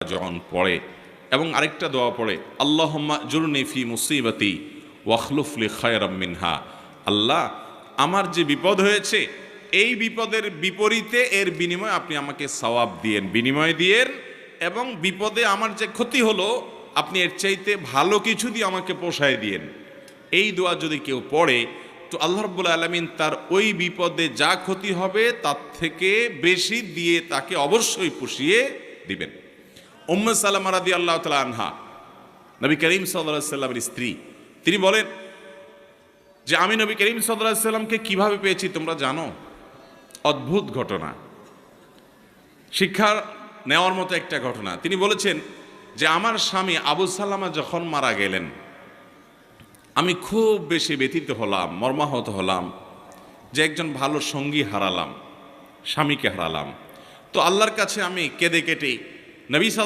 যখন পড়ে এবং আরেকটা দোয়া পড়ে আল্লাহুম্মা জুরনি ফি মুসিবাতি ওয়াখলুফ লি খায়রাম মিনহা, আল্লাহ আমার যে বিপদ হয়েছে এই বিপদের বিপরীতে এর বিনিময়ে আপনি আমাকে সওয়াব দিয়েন, বিনিময় দিয়েন, এবং বিপদে আমার যে ক্ষতি হলো আপনি এর চাইতে ভালো কিছু দিয়ে আমাকে পোষায় দিয়েন। এই দোয়া যদি কেউ পড়ে তো আল্লাহ রাব্বুল আলামিন তার ওই বিপদে যা ক্ষতি হবে তার থেকে বেশি দিয়ে তাকে অবশ্যই পুষিয়ে দিবেন। উম্মে সালামা রাদিয়াল্লাহু তাআলা আনহা, নবী করিম সাল্লাল্লাহু আলাইহি সাল্লামের স্ত্রী, তিনি বলেন যে আমি নবী করিম সাল্লাল্লাহু আলাইহি সাল্লামকে কিভাবে পেয়েছি তোমরা জানো? অদ্ভুত ঘটনা, শিক্ষা নেওয়ার মতো একটা ঘটনা। তিনি বলেছেন যে আমার স্বামী আবু সালামা যখন মারা গেলেন আমি খুব বেশি ব্যথিত হলাম, মর্মাহত হলাম যে একজন ভালো সঙ্গী হারালাম, স্বামীকে হারালাম। তো আল্লাহর কাছে আমি কেঁদে কেটে নবী সাল্লাল্লাহু